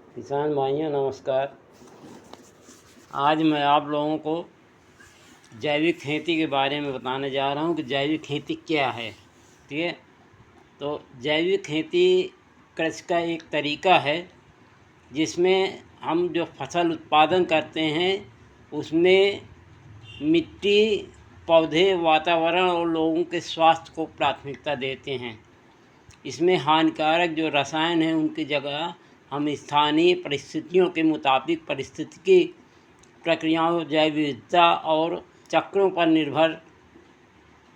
किसान भाइयों नमस्कार। आज मैं आप लोगों को जैविक खेती के बारे में बताने जा रहा हूँ कि जैविक खेती क्या है। ठीक है, तो जैविक खेती कृषि का एक तरीका है जिसमें हम जो फसल उत्पादन करते हैं उसमें मिट्टी, पौधे, वातावरण और लोगों के स्वास्थ्य को प्राथमिकता देते हैं। इसमें हानिकारक जो रसायन हैं उनकी जगह हम स्थानीय परिस्थितियों के मुताबिक पारिस्थितिकी प्रक्रियाओं, जैव विविधता और चक्रों पर निर्भर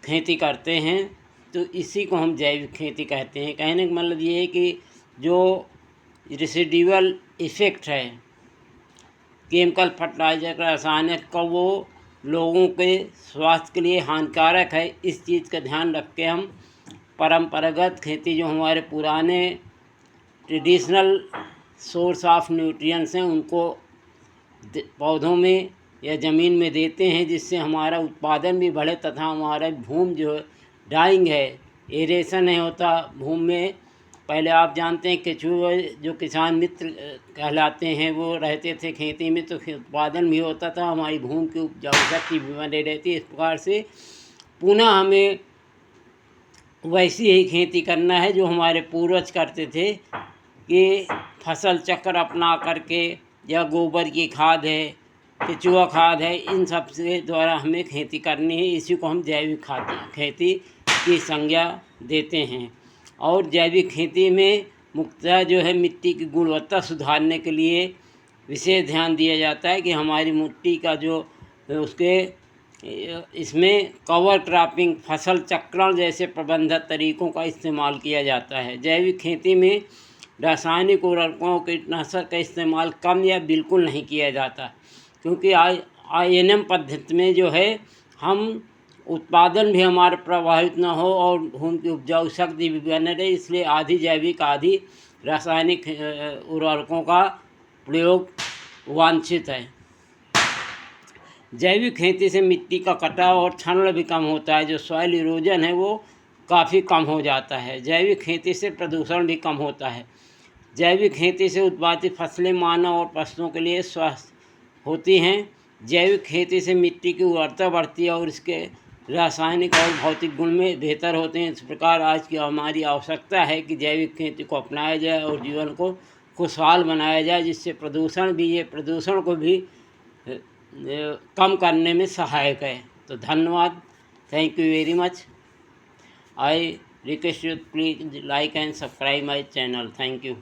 खेती करते हैं। तो इसी को हम जैविक खेती कहते हैं। कहने का मतलब ये है कि जो रेसिडुअल इफ़ेक्ट है केमिकल फर्टिलाइज़र का, रासायनिक का, वो लोगों के स्वास्थ्य के लिए हानिकारक है। इस चीज़ का ध्यान रख के हम परंपरागत खेती जो हमारे पुराने ट्रेडिशनल सोर्स ऑफ न्यूट्रिएंट्स हैं उनको पौधों में या ज़मीन में देते हैं, जिससे हमारा उत्पादन भी बढ़े तथा हमारा भूमि जो डाइंग है, एरेशन है होता भूमि में। पहले आप जानते हैं केचुए जो किसान मित्र कहलाते हैं वो रहते थे खेती में, तो उत्पादन भी होता था, हमारी भूमि की उपजाऊ शक्ति भी बनी रहती। इस प्रकार से पुनः हमें वैसी ही खेती करना है जो हमारे पूर्वज करते थे कि फसल चक्र अपना करके, या गोबर की खाद है, केचुआ खाद है, इन सब से द्वारा हमें खेती करनी है। इसी को हम जैविक खेती की संज्ञा देते हैं। और जैविक खेती में मुख्यतः जो है मिट्टी की गुणवत्ता सुधारने के लिए विशेष ध्यान दिया जाता है कि हमारी मिट्टी का जो उसके इसमें कवर क्रॉपिंग, फसल चक्रण जैसे प्रबंधन तरीकों का इस्तेमाल किया जाता है। जैविक खेती में रासायनिक उर्वरकों, कीटनाशक का इस्तेमाल कम या बिल्कुल नहीं किया जाता, क्योंकि INM पद्धति में जो है हम उत्पादन भी हमारा प्रभावित ना हो और भूमि की उपजाऊ शक्ति भी बने रहे। इसलिए आधी जैविक आधी रासायनिक उर्वरकों का प्रयोग वांछित है। जैविक खेती से मिट्टी का कटाव और क्षरण भी कम होता है। जो सॉइल इरोजन है वो काफ़ी कम हो जाता है। जैविक खेती से प्रदूषण भी कम होता है। जैविक खेती से उत्पादित फसलें मानव और पशुओं के लिए स्वस्थ होती हैं। जैविक खेती से मिट्टी की उर्वरता बढ़ती है और इसके रासायनिक और भौतिक गुण में बेहतर होते हैं। इस प्रकार आज की हमारी आवश्यकता है कि जैविक खेती को अपनाया जाए और जीवन को खुशहाल बनाया जाए, जिससे प्रदूषण को भी कम करने में सहायक है। तो धन्यवाद, thank you very much. I request you please like and subscribe my channel. Thank you.